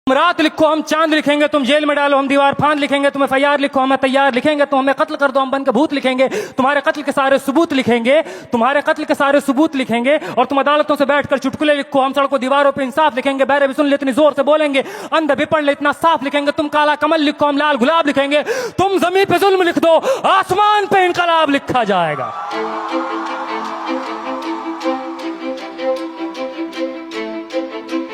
रात लिखो हम चांद लिखेंगे, तुम जेल में डालो हम दीवार फांद लिखेंगे, तुम FIR लिखो हमें तैयार लिखेंगे, तुम हमें कत्ल कर दो हम बन के भूत लिखेंगे, तुम्हारे कत्ल के सारे सबूत लिखेंगे, तुम्हारे कत्ल के सारे सबूत लिखेंगे। और तुम अदालतों से बैठकर चुटकुले लिखो, हम सड़कों दीवारों पे इंसाफ लिखेंगे, बहरे भी सुन ले इतनी जोर से बोलेंगे, अंधे भी पढ़ ले इतना साफ लिखेंगे, तुम काला कमल लिखो हम लाल गुलाब लिखेंगे, तुम जमीन पे जुल्म लिख दो आसमान पे इनकलाब लिखा जाएगा।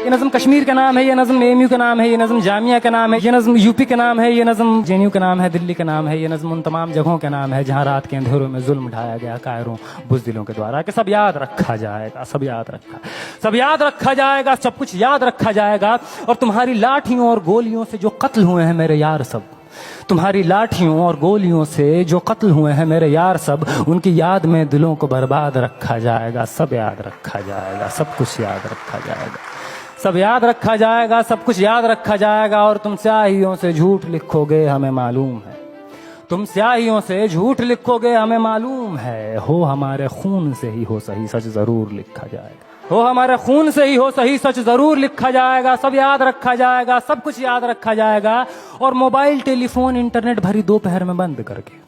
ये नज़म कश्मीर का नाम है, ये नज़म AMU का नाम है, ये नज़म जामिया का नाम है, ये नज़म UP का नाम है, ये नज़म JNU का नाम है, दिल्ली का नाम है, ये नज़म उन तमाम जगहों का नाम है जहाँ रात के अंधेरों में जुल्म ढाया गया कायरों बुज़दिलों के द्वारा। कि सब याद रखा जाएगा, सब याद रखा जाएगा, सब कुछ याद रखा जाएगा। और तुम्हारी लाठियों और गोलियों से जो कत्ल हुए हैं मेरे यार सब, तुम्हारी लाठियों और गोलियों से जो कत्ल हुए हैं मेरे यार सब, उनकी याद में दिलों को बर्बाद रखा जाएगा। सब याद रखा जाएगा, सब कुछ याद रखा जाएगा, सब याद रखा जाएगा, सब कुछ याद रखा जाएगा। और तुम स्याहियों से झूठ लिखोगे हमें मालूम है, तुम स्याहियों से झूठ लिखोगे हमें मालूम है, हो हमारे खून से ही हो सही सच जरूर लिखा जाएगा, हो हमारे खून से ही हो सही सच जरूर लिखा जाएगा। सब याद रखा जाएगा, सब कुछ याद रखा जाएगा। और मोबाइल टेलीफोन इंटरनेट भरी दोपहर में बंद करके,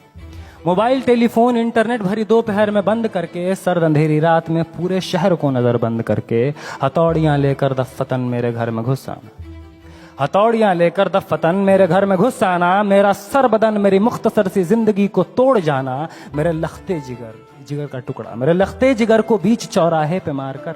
मोबाइल टेलीफोन इंटरनेट भरी दोपहर में बंद करके, सर्द अंधेरी रात में पूरे शहर को नजर बंद करके, हथौड़ियां लेकर दफ्फतन मेरे घर में घुस आना, हथौड़ियां लेकर दफ्फतन मेरे घर में घुस आना, मेरा सर बदन मेरी मुख्तसर सी जिंदगी को तोड़ जाना, मेरे लखते जिगर का टुकड़ा, मेरे लखते जिगर को बीच चौराहे पे मारकर,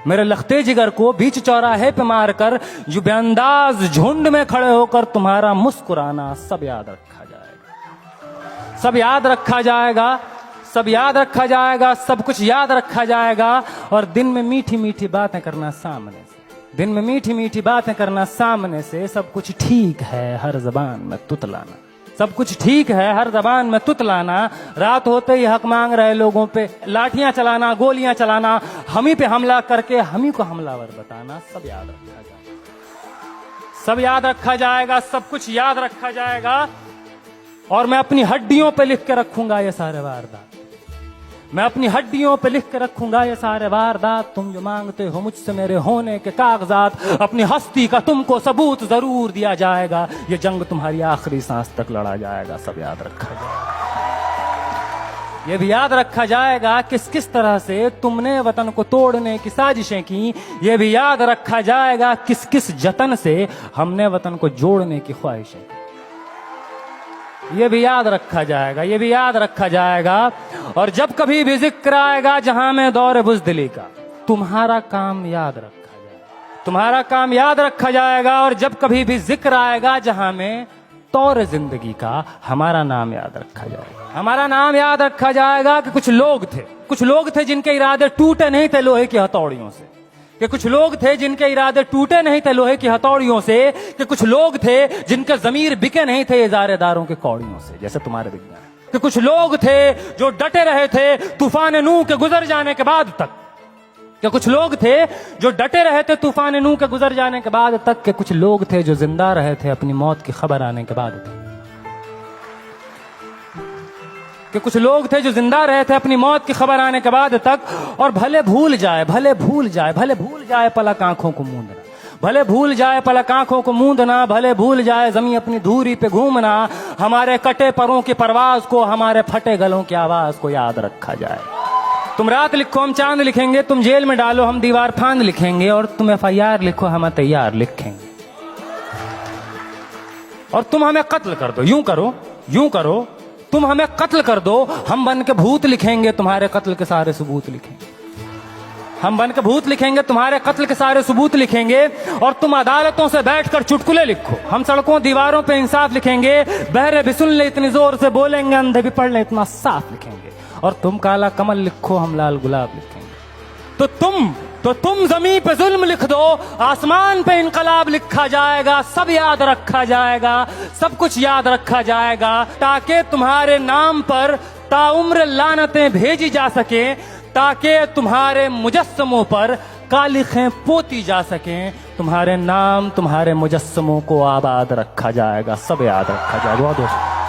मेरे लखते जिगर को बीच चौराहे पे मारकर, जो बेअंदाज झुंड में खड़े होकर तुम्हारा मुस्कुराना, सब याद रखा जाएगा, सब याद रखा जाएगा, सब याद रखा जाएगा, सब कुछ याद रखा जाएगा। और दिन में मीठी मीठी बातें करना सामने से, दिन में मीठी मीठी बातें करना सामने से, सब कुछ ठीक है हर जबान में तुतलाना, सब कुछ ठीक है हर जबान में तुतलाना, रात होते ही हक मांग रहे लोगों पे लाठियां चलाना, गोलियां चलाना, हम ही पे हमला करके हम ही को हमलावर बताना, सब याद रखा जाएगा, सब याद रखा जाएगा, सब कुछ याद रखा जाएगा। और मैं अपनी हड्डियों पे लिख के रखूंगा ये सारे वारदात, मैं अपनी हड्डियों पे लिख के रखूंगा ये सारे वारदात। तुम जो मांगते हो मुझसे मेरे होने के कागजात, अपनी हस्ती का तुमको सबूत जरूर दिया जाएगा, ये जंग तुम्हारी आखिरी सांस तक लड़ा जाएगा। सब याद रखा जाएगा, ये भी याद रखा जाएगा किस किस तरह से तुमने वतन को तोड़ने की साजिशें की, ये भी याद रखा जाएगा किस किस जतन से हमने वतन को जोड़ने की ख्वाहिशें की, ये भी याद रखा जाएगा, ये भी याद रखा जाएगा। और जब कभी भी जिक्र आएगा जहां में दौर बुज़दिली का, तुम्हारा काम याद रखा जाएगा, तुम्हारा काम याद रखा जाएगा। और जब कभी भी जिक्र आएगा जहां में तौर जिंदगी का, हमारा नाम याद रखा जाएगा, हमारा नाम याद रखा जाएगा। कि कुछ लोग थे जिनके इरादे टूटे नहीं थे लोहे की हथौड़ियों से, कि कुछ लोग थे जिनके इरादे टूटे नहीं थे लोहे की हथौड़ियों से, कि कुछ लोग थे जिनके जमीर बिके नहीं थे इजारेदारों के कौड़ियों से, जैसे तुम्हारे बिक गए। कि कुछ लोग थे जो डटे रहे थे तूफान नूह के गुजर जाने के बाद तक, कि कुछ लोग थे जो डटे रहे थे तूफान नूह के गुजर जाने के बाद तक, के कुछ लोग थे जो जिंदा रहे थे अपनी मौत की खबर आने के बाद तक, कि कुछ लोग थे जो जिंदा रहे थे अपनी मौत की खबर आने के बाद तक। और भले भूल जाए पलक आंखों को मूंदना, भले भूल जाए पलक आंखों को मूंदना, भले भूल जाए जमीन अपनी धूरी पे घूमना, हमारे कटे परों की परवाज को, हमारे फटे गलों की आवाज को याद रखा जाए। तुम रात लिखो हम चांद लिखेंगे, तुम जेल में डालो हम दीवार फांद लिखेंगे, और तुम FIR लिखो हम तैयार लिखेंगे। और तुम हमें कत्ल कर दो, यूं करो तुम हमें कत्ल कर दो, हम बन के भूत लिखेंगे, तुम्हारे कत्ल के सारे सबूत लिखेंगे, हम बन के भूत लिखेंगे, तुम्हारे कत्ल के सारे सबूत लिखेंगे। और तुम अदालतों से बैठकर चुटकुले लिखो, हम सड़कों दीवारों पे इंसाफ लिखेंगे, बहरे भी सुन ले इतनी जोर से बोलेंगे, अंधे भी पढ़ ले इतना साफ लिखेंगे। और तुम काला कमल लिखो हम लाल गुलाब लिखेंगे। तो तुम जमीन पे जुल्म लिख दो, आसमान पे इनकलाब लिखा जाएगा। सब याद रखा जाएगा, सब कुछ याद रखा जाएगा, ताकि तुम्हारे नाम पर ताउम्र लानतें भेजी जा सके, ताकि तुम्हारे मुजस्समों पर कालिखें पोती जा सकें, तुम्हारे नाम तुम्हारे मुजस्समों को आबाद रखा जाएगा। सब याद रखा जाएगा।